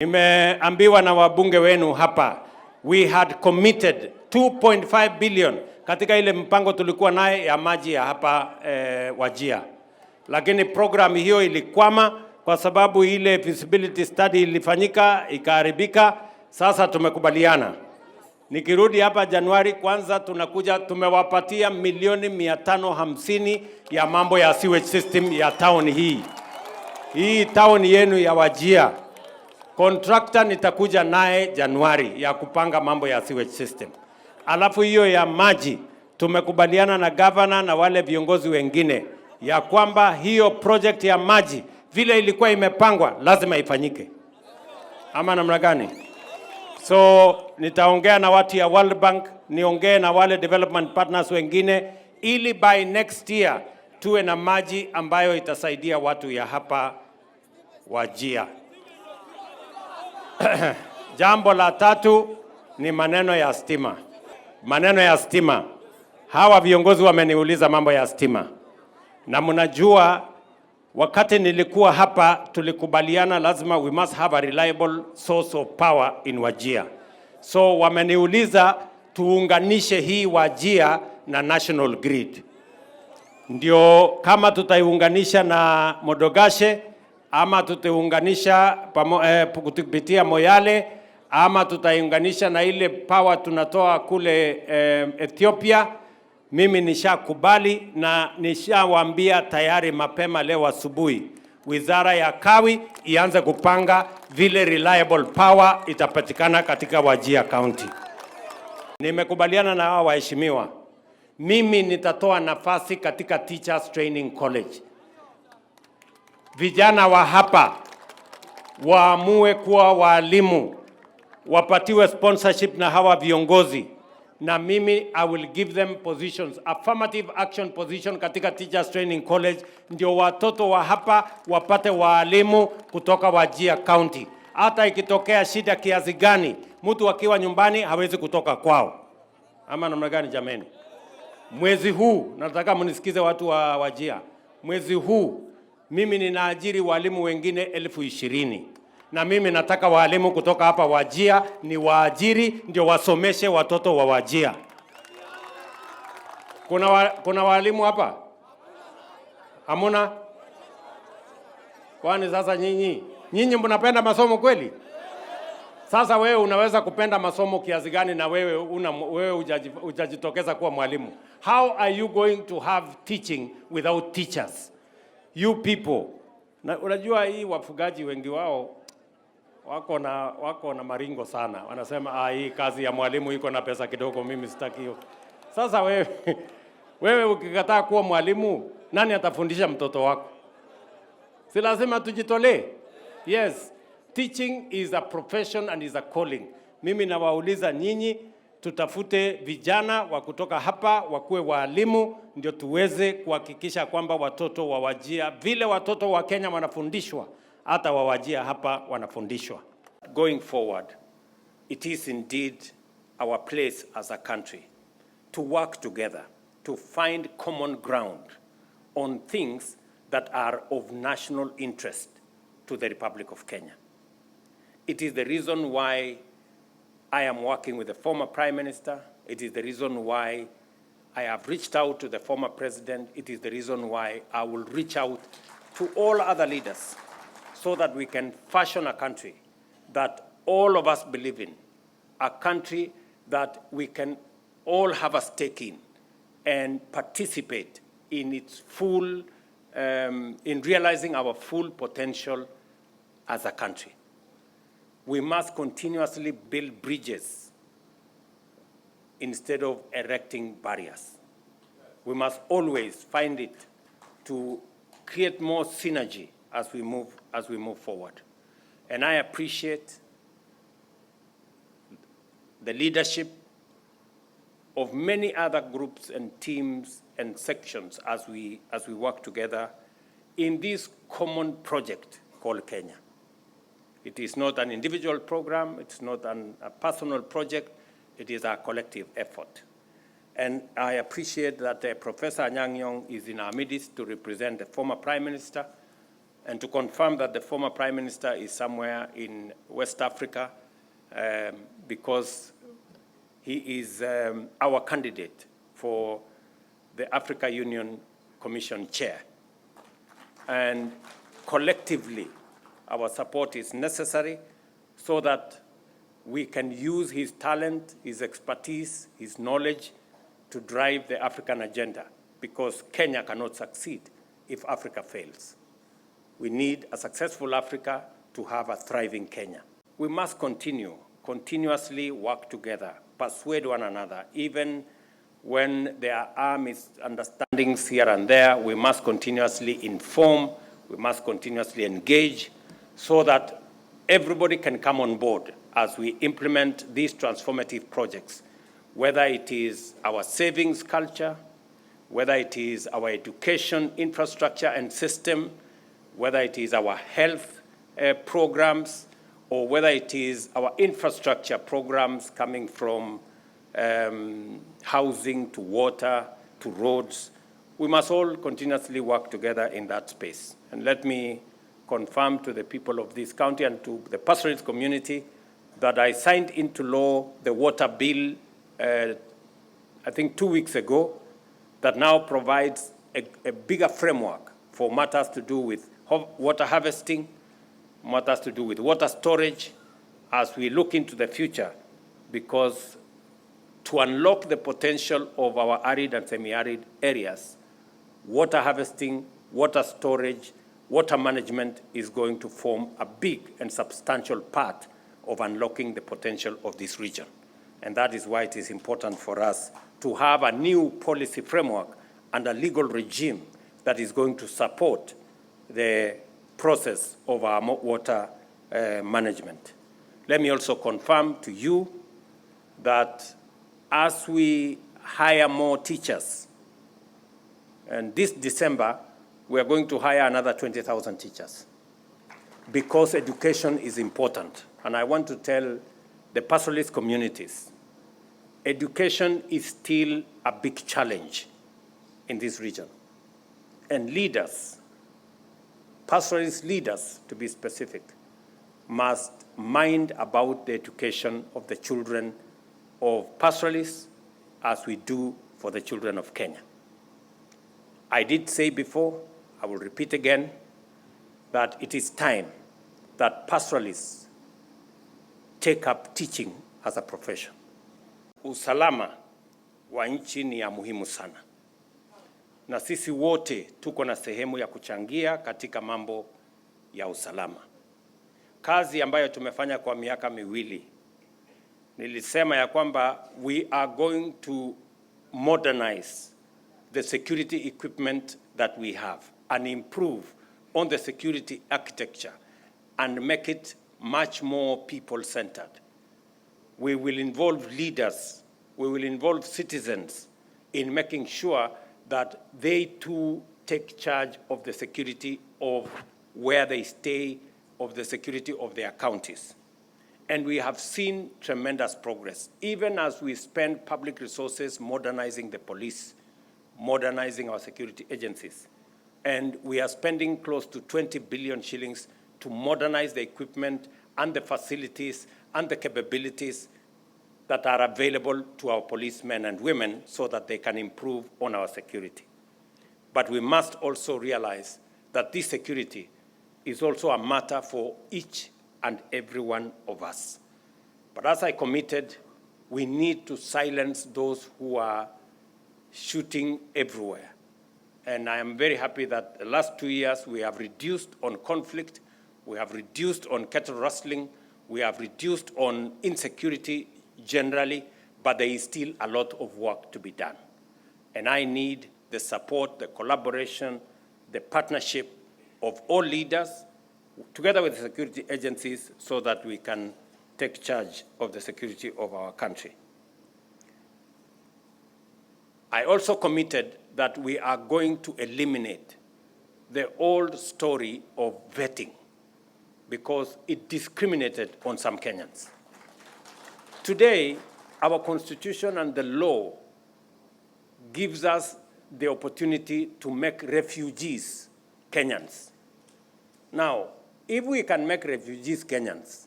Nimeambiwa na wabunge wenu hapa, we had committed 2.5 billion katika ile mpango tulikuwa naye ya maji ya hapa Wajir. Lakini program hiyo ilikwama kwa sababu ile feasibility study ilifanyika ikaharibika. Sasa tumekubaliana, nikirudi hapa Januari kwanza tunakuja tumewapatia milioni 550 ya mambo ya sewage system ya town hii. Hii town yenu ya Wajir. Contractor nitakuja naye Januari ya kupanga mambo ya sewage system. Alafu hiyo ya maji tumekubaliana na governor na wale viongozi wengine ya kwamba hiyo project ya maji vile ilikuwa imepangwa lazima ifanyike. Ama namna gani? So nitaongea na watu ya World Bank, niongee na wale development partners wengine ili by next year tuwe na maji ambayo itasaidia watu ya hapa Wajir. Jambo la tatu ni maneno ya stima. Maneno ya stima. Hawa viongozi wameniuliza mambo ya stima. Na mnajua wakati nilikuwa hapa tulikubaliana lazima we must have a reliable source of power in Wajir. So wameniuliza tuunganishe hii Wajir na national grid. Ndio kama tutaiunganisha na Modogashe ama tutaunganisha kupitia Moyale ama tutaiunganisha na ile power tunatoa kule Ethiopia. Mimi nishakubali na nishawaambia tayari mapema leo asubuhi Wizara ya Kawi ianze kupanga vile reliable power itapatikana katika Wajir County. Nimekubaliana na hao waheshimiwa. Mimi nitatoa nafasi katika Teachers Training College. Vijana wa hapa waamue kuwa walimu, wapatiwe sponsorship na hawa viongozi, na mimi I will give them positions, affirmative action position katika Teachers Training College, ndio watoto wa hapa wapate walimu kutoka Wajir County. Hata ikitokea shida kiasi gani, mtu akiwa nyumbani hawezi kutoka kwao. Ama namna gani jameni? Mwezi huu nataka mnisikize watu wa Wajir. Mwezi huu mimi ninaajiri walimu wengine 20,000. Na mimi nataka walimu kutoka hapa Wajir ni waajiri ndio wasomeshe watoto wa Wajir. Kuna walimu hapa? Hamuna? Kwani sasa nyinyi mnapenda masomo kweli? Sasa wewe unaweza kupenda masomo kiasi gani na wewe hujajitokeza kuwa mwalimu? How are you going to have teaching without teachers? You people. Na unajua hii wafugaji wengi wao wako na maringo sana. Wanasema hii kazi ya mwalimu iko na pesa kidogo, mimi sitaki hiyo. Sasa wewe ukikataa kuwa mwalimu, nani atafundisha mtoto wako? Si lazima tujitolee? Yes, teaching is a profession and is a calling. Mimi nawauliza nyinyi tutafute vijana wa kutoka hapa wakuwe walimu ndio tuweze kuhakikisha kwamba watoto wa Wajir vile watoto wa Kenya wanafundishwa hata wa Wajir hapa wanafundishwa. Going forward, it is indeed our place as a country to work together to find common ground on things that are of national interest to the Republic of Kenya. It is the reason why I am working with the former Prime Minister. It is the reason why I have reached out to the former President. It is the reason why I will reach out to all other leaders so that we can fashion a country that all of us believe in, a country that we can all have a stake in and participate in its full, in realizing our full potential as a country. We must continuously build bridges instead of erecting barriers. We must always find it to create more synergy as we move forward. And I appreciate the leadership of many other groups and teams and sections as we work together in this common project called Kenya. It is not an individual program, it's not a personal project, it is a collective effort. And I appreciate that Professor Anyang' Nyong'o is in our midst to represent the former Prime Minister, and to confirm that the former Prime Minister is somewhere in West Africa because he is our candidate for the Africa Union Commission Chair. And collectively, our support is necessary so that we can use his talent, his expertise, his knowledge to drive the African agenda, because Kenya cannot succeed if Africa fails. We need a successful Africa to have a thriving Kenya. We must continuously work together, persuade one another, even when there are misunderstandings here and there. We must continuously inform, we must continuously engage so that everybody can come on board as we implement these transformative projects, whether it is our savings culture, whether it is our education infrastructure and system, whether it is our health programs, or whether it is our infrastructure programs coming from housing to water to roads. We must all continuously work together in that space. And let me confirm to the people of this county and to the pastoralist community that I signed into law the water bill, I think 2 weeks ago, that now provides a bigger framework for matters to do with water harvesting, matters to do with water storage, as we look into the future, because to unlock the potential of our arid and semi-arid areas, water harvesting, water storage, water management is going to form a big and substantial part of unlocking the potential of this region. And that is why it is important for us to have a new policy framework and a legal regime that is going to support the process of our water management. Let me also confirm to you that as we hire more teachers, and this December, we are going to hire another 20,000 teachers, because education is important. And I want to tell the pastoralist communities, education is still a big challenge in this region. And leaders, pastoralist leaders to be specific, must mind about the education of the children of pastoralists as we do for the children of Kenya. I did say before, I will repeat again, that it is time that pastoralists take up teaching as a profession. Usalama wa nchi ni ya muhimu sana, na sisi wote tuko na sehemu ya kuchangia katika mambo ya usalama. Kazi ambayo tumefanya kwa miaka miwili, nilisema ya kwamba we are going to modernize the security equipment that we have and improve on the security architecture and make it much more people-centered. We will involve leaders, we will involve citizens in making sure that they too take charge of the security of where they stay, of the security of their counties. And we have seen tremendous progress, even as we spend public resources modernizing the police, modernizing our security agencies. And we are spending close to 20 billion shillings to modernize the equipment and the facilities and the capabilities that are available to our policemen and women so that they can improve on our security. But we must also realize that this security is also a matter for each and every one of us. But as I committed, we need to silence those who are shooting everywhere. And I am very happy that the last 2 years we have reduced on conflict, we have reduced on cattle rustling, we have reduced on insecurity generally, but there is still a lot of work to be done. And I need the support, the collaboration, the partnership of all leaders, together with the security agencies, so that we can take charge of the security of our country. I also committed that we are going to eliminate the old story of vetting, because it discriminated on some Kenyans. Today, our constitution and the law gives us the opportunity to make refugees Kenyans. Now, if we can make refugees Kenyans,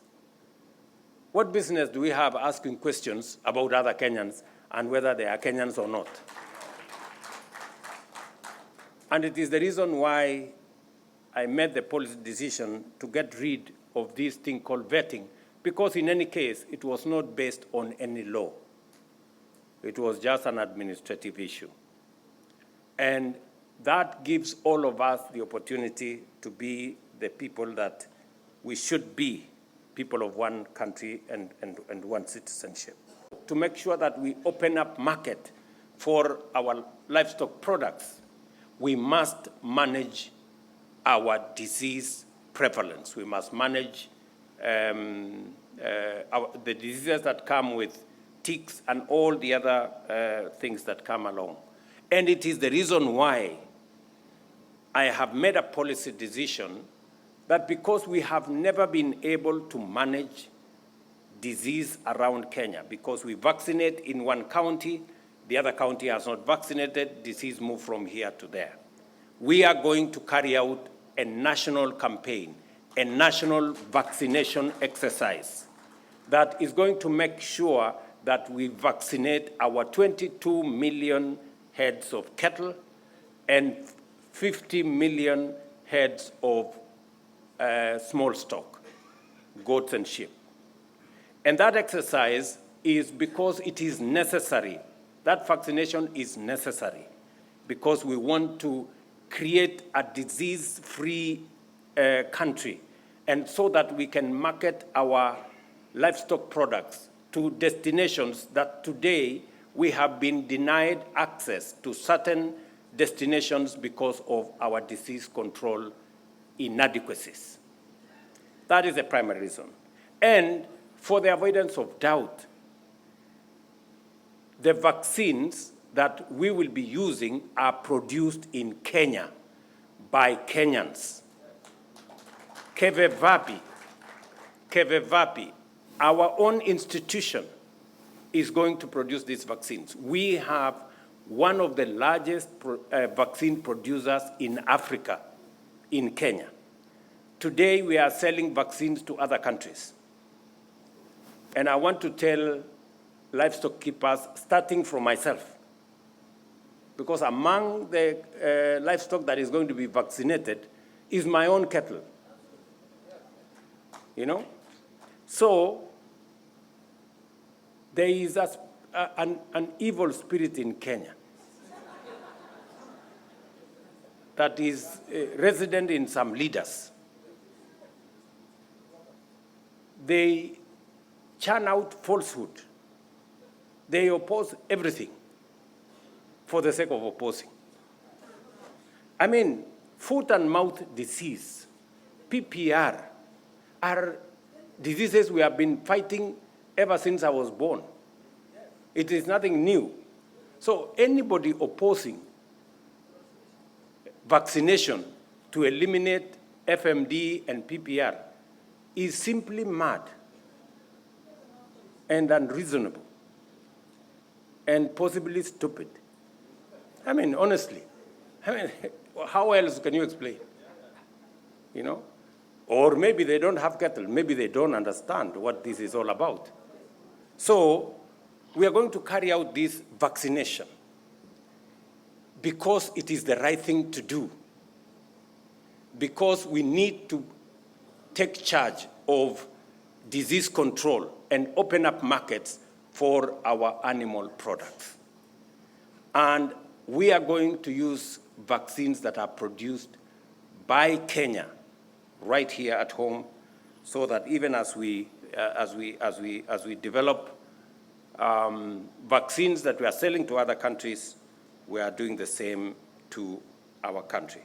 what business do we have asking questions about other Kenyans and whether they are Kenyans or not? And it is the reason why I made the policy decision to get rid of this thing called vetting, because in any case, it was not based on any law. It was just an administrative issue. And that gives all of us the opportunity to be the people that we should be, people of one country and one citizenship. To make sure that we open up market for our livestock products, we must manage our disease prevalence. We must manage the diseases that come with ticks and all the other things that come along. And it is the reason why I have made a policy decision that because we have never been able to manage disease around Kenya, because we vaccinate in one county, the other county has not vaccinated, disease move from here to there. We are going to carry out a national campaign, a national vaccination exercise that is going to make sure that we vaccinate our 22 million heads of cattle and 50 million heads of small stock, goats and sheep. And that exercise is because it is necessary. That vaccination is necessary because we want to create a disease-free country, and so that we can market our livestock products to destinations that today we have been denied access to certain destinations because of our disease control inadequacies. That is the primary reason. And for the avoidance of doubt, the vaccines that we will be using are produced in Kenya by Kenyans. Kevevapi, our own institution is going to produce these vaccines. We have one of the largest vaccine producers in Africa, in Kenya. Today, we are selling vaccines to other countries. And I want to tell livestock keepers, starting from myself, because among the livestock that is going to be vaccinated is my own cattle. You know? So there is an evil spirit in Kenya that is resident in some leaders. They churn out falsehood. They oppose everything for the sake of opposing. I mean, foot and mouth disease, PPR, are diseases we have been fighting ever since I was born. It is nothing new. So anybody opposing vaccination to eliminate FMD and PPR is simply mad and unreasonable and possibly stupid. I mean, honestly, how else can you explain? You know? Or maybe they don't have cattle. Maybe they don't understand what this is all about. So we are going to carry out this vaccination because it is the right thing to do, because we need to take charge of disease control and open up markets for our animal products. And we are going to use vaccines that are produced by Kenya right here at home, so that even as we develop vaccines that we are selling to other countries, we are doing the same to our country.